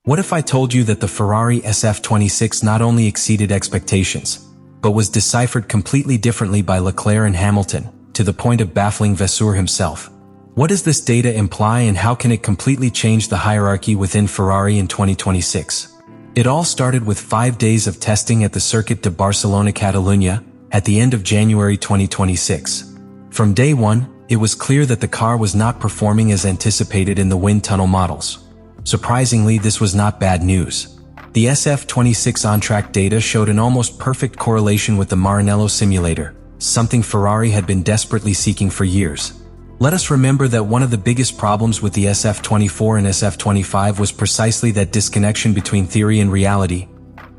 What if I told you that the Ferrari SF26 not only exceeded expectations, but was deciphered completely differently by Leclerc and Hamilton, to the point of baffling Vasseur himself? What does this data imply, and how can it completely change the hierarchy within Ferrari in 2026? It all started with 5 days of testing at the Circuit de Barcelona, Catalunya, at the end of January 2026. From day one, it was clear that the car was not performing as anticipated in the wind tunnel models. Surprisingly, this was not bad news. The SF26 on-track data showed an almost perfect correlation with the Maranello simulator, something Ferrari had been desperately seeking for years. Let us remember that one of the biggest problems with the SF24 and SF25 was precisely that disconnection between theory and reality.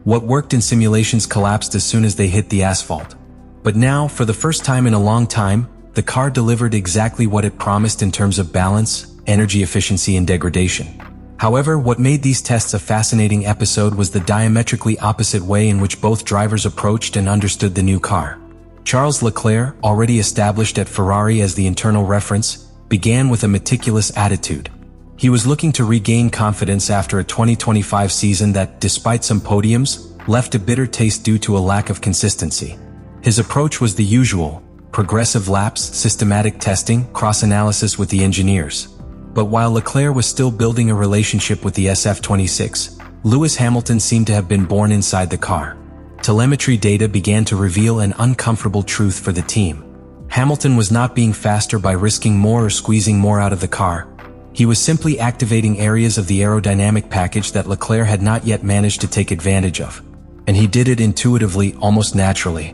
What worked in simulations collapsed as soon as they hit the asphalt. But now, for the first time in a long time, the car delivered exactly what it promised in terms of balance, energy efficiency, and degradation. However, what made these tests a fascinating episode was the diametrically opposite way in which both drivers approached and understood the new car. Charles Leclerc, already established at Ferrari as the internal reference, began with a meticulous attitude. He was looking to regain confidence after a 2025 season that, despite some podiums, left a bitter taste due to a lack of consistency. His approach was the usual: progressive laps, systematic testing, cross-analysis with the engineers. But while Leclerc was still building a relationship with the SF26, Lewis Hamilton seemed to have been born inside the car. Telemetry data began to reveal an uncomfortable truth for the team. Hamilton was not being faster by risking more or squeezing more out of the car. He was simply activating areas of the aerodynamic package that Leclerc had not yet managed to take advantage of. And he did it intuitively, almost naturally.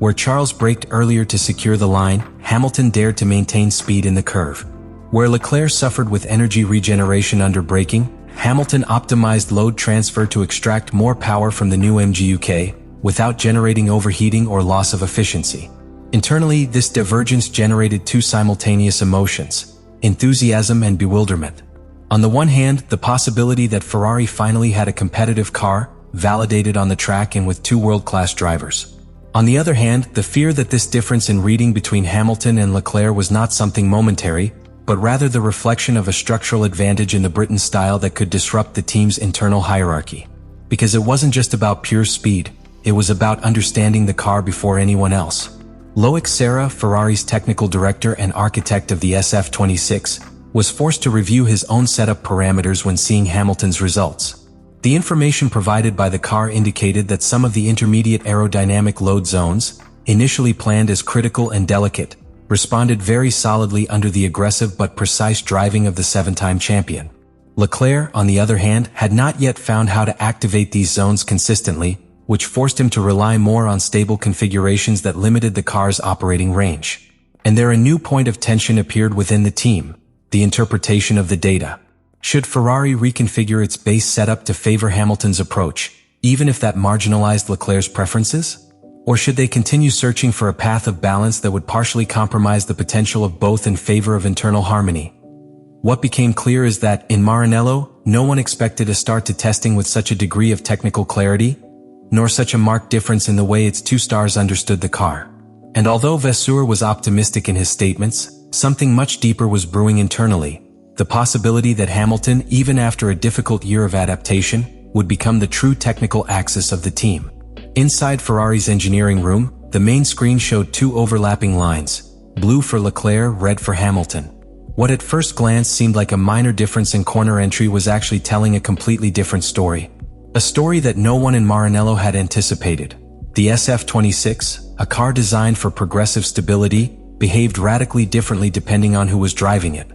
Where Charles braked earlier to secure the line, Hamilton dared to maintain speed in the curve. Where Leclerc suffered with energy regeneration under braking, Hamilton optimized load transfer to extract more power from the new MGUK, without generating overheating or loss of efficiency. Internally, this divergence generated two simultaneous emotions: enthusiasm and bewilderment. On the one hand, the possibility that Ferrari finally had a competitive car, validated on the track and with two world-class drivers. On the other hand, the fear that this difference in reading between Hamilton and Leclerc was not something momentary, but rather the reflection of a structural advantage in the Britain style that could disrupt the team's internal hierarchy. Because it wasn't just about pure speed, it was about understanding the car before anyone else. Loic Serra, Ferrari's technical director and architect of the SF26, was forced to review his own setup parameters when seeing Hamilton's results. The information provided by the car indicated that some of the intermediate aerodynamic load zones, initially planned as critical and delicate, responded very solidly under the aggressive but precise driving of the 7-time champion. Leclerc, on the other hand, had not yet found how to activate these zones consistently, which forced him to rely more on stable configurations that limited the car's operating range. And there a new point of tension appeared within the team: the interpretation of the data. Should Ferrari reconfigure its base setup to favor Hamilton's approach, even if that marginalized Leclerc's preferences? Or should they continue searching for a path of balance that would partially compromise the potential of both in favor of internal harmony? What became clear is that, in Maranello, no one expected a start to testing with such a degree of technical clarity, nor such a marked difference in the way its two stars understood the car. And although Vasseur was optimistic in his statements, something much deeper was brewing internally: the possibility that Hamilton, even after a difficult year of adaptation, would become the true technical axis of the team. Inside Ferrari's engineering room, the main screen showed two overlapping lines: blue for Leclerc, red for Hamilton. What at first glance seemed like a minor difference in corner entry was actually telling a completely different story. A story that no one in Maranello had anticipated. The SF26, a car designed for progressive stability, behaved radically differently depending on who was driving it.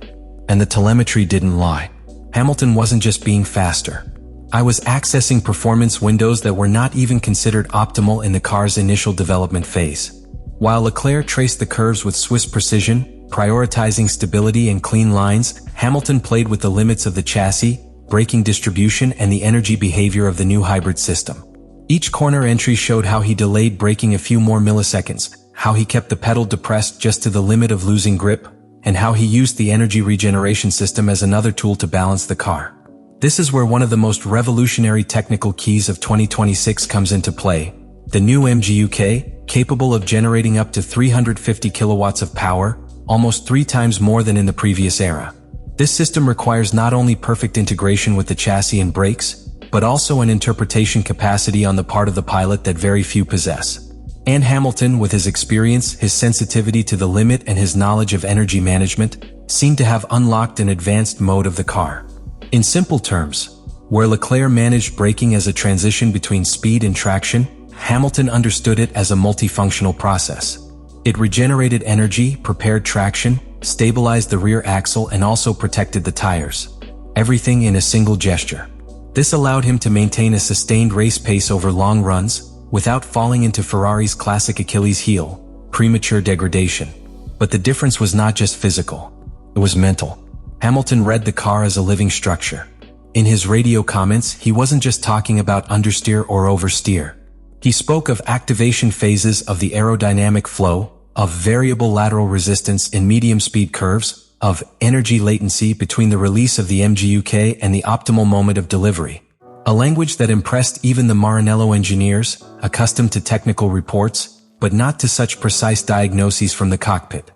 And the telemetry didn't lie. Hamilton wasn't just being faster. I was accessing performance windows that were not even considered optimal in the car's initial development phase. While Leclerc traced the curves with Swiss precision, prioritizing stability and clean lines, Hamilton played with the limits of the chassis, braking distribution, and the energy behavior of the new hybrid system. Each corner entry showed how he delayed braking a few more milliseconds, how he kept the pedal depressed just to the limit of losing grip, and how he used the energy regeneration system as another tool to balance the car. This is where one of the most revolutionary technical keys of 2026 comes into play: the new MGUK, capable of generating up to 350 kilowatts of power, almost 3 times more than in the previous era. This system requires not only perfect integration with the chassis and brakes, but also an interpretation capacity on the part of the pilot that very few possess. And Hamilton, with his experience, his sensitivity to the limit and his knowledge of energy management, seemed to have unlocked an advanced mode of the car. In simple terms, where Leclerc managed braking as a transition between speed and traction, Hamilton understood it as a multifunctional process. It regenerated energy, prepared traction, stabilized the rear axle, and also protected the tires. Everything in a single gesture. This allowed him to maintain a sustained race pace over long runs, without falling into Ferrari's classic Achilles heel, premature degradation. But the difference was not just physical. It was mental. Hamilton read the car as a living structure. In his radio comments, he wasn't just talking about understeer or oversteer. He spoke of activation phases of the aerodynamic flow, of variable lateral resistance in medium-speed curves, of energy latency between the release of the MGUK and the optimal moment of delivery. A language that impressed even the Maranello engineers, accustomed to technical reports, but not to such precise diagnoses from the cockpit.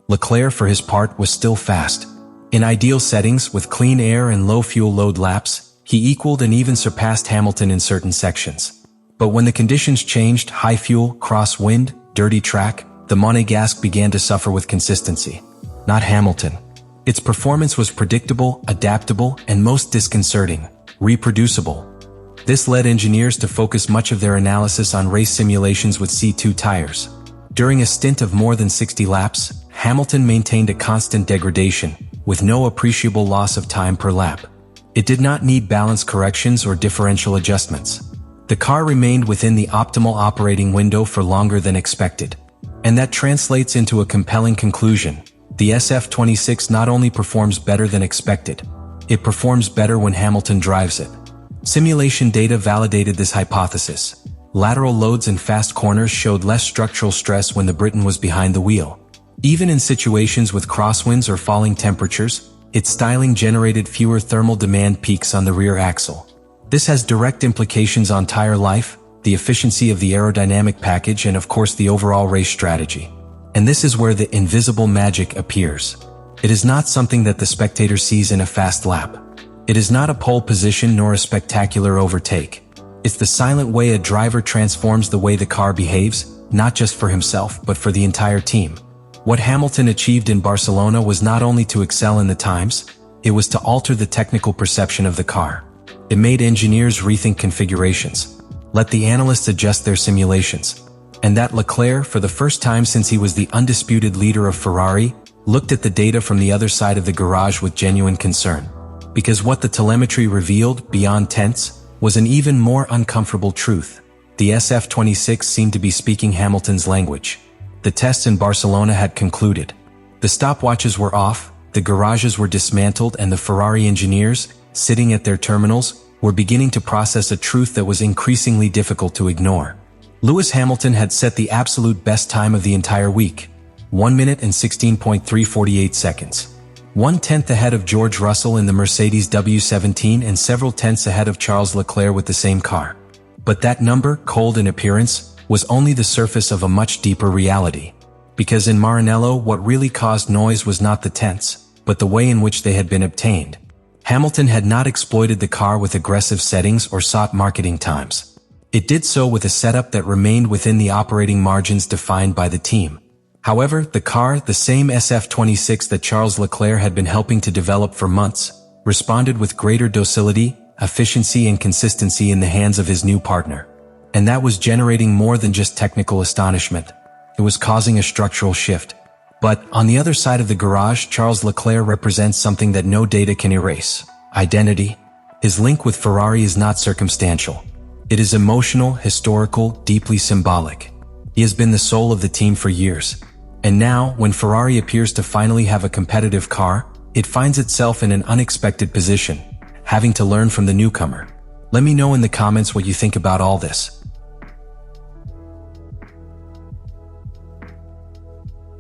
Leclerc, for his part, was still fast. In ideal settings, with clean air and low fuel load laps, he equaled and even surpassed Hamilton in certain sections. But when the conditions changed, high fuel, cross-wind, dirty track, the Monegasque began to suffer with consistency. Not Hamilton. Its performance was predictable, adaptable, and most disconcerting, reproducible. This led engineers to focus much of their analysis on race simulations with C2 tires. During a stint of more than 60 laps, Hamilton maintained a constant degradation, with no appreciable loss of time per lap. It did not need balance corrections or differential adjustments. The car remained within the optimal operating window for longer than expected. And that translates into a compelling conclusion. The SF26 not only performs better than expected, it performs better when Hamilton drives it. Simulation data validated this hypothesis. Lateral loads and fast corners showed less structural stress when the Briton was behind the wheel. Even in situations with crosswinds or falling temperatures, its styling generated fewer thermal demand peaks on the rear axle. This has direct implications on tire life, the efficiency of the aerodynamic package, and of course the overall race strategy. And this is where the invisible magic appears. It is not something that the spectator sees in a fast lap. It is not a pole position nor a spectacular overtake. It's the silent way a driver transforms the way the car behaves, not just for himself but for the entire team. What Hamilton achieved in Barcelona was not only to excel in the times, it was to alter the technical perception of the car. It made engineers rethink configurations, let the analysts adjust their simulations, and that Leclerc, for the first time since he was the undisputed leader of Ferrari, looked at the data from the other side of the garage with genuine concern. Because what the telemetry revealed, beyond tense, was an even more uncomfortable truth. The SF26 seemed to be speaking Hamilton's language. The tests in Barcelona had concluded. The stopwatches were off, the garages were dismantled, and the Ferrari engineers, sitting at their terminals, were beginning to process a truth that was increasingly difficult to ignore. Lewis Hamilton had set the absolute best time of the entire week, 1 minute and 16.348 seconds. 1/10 ahead of George Russell in the Mercedes W17 and several tenths ahead of Charles Leclerc with the same car. But that number, cold in appearance, was only the surface of a much deeper reality. Because in Maranello, what really caused noise was not the tenths, but the way in which they had been obtained. Hamilton had not exploited the car with aggressive settings or sought marketing times. It did so with a setup that remained within the operating margins defined by the team. However, the car, the same SF26 that Charles Leclerc had been helping to develop for months, responded with greater docility, efficiency, and consistency in the hands of his new partner. And that was generating more than just technical astonishment. It was causing a structural shift. But, on the other side of the garage, Charles Leclerc represents something that no data can erase: identity. His link with Ferrari is not circumstantial. It is emotional, historical, deeply symbolic. He has been the soul of the team for years. And now, when Ferrari appears to finally have a competitive car, it finds itself in an unexpected position, having to learn from the newcomer. Let me know in the comments what you think about all this.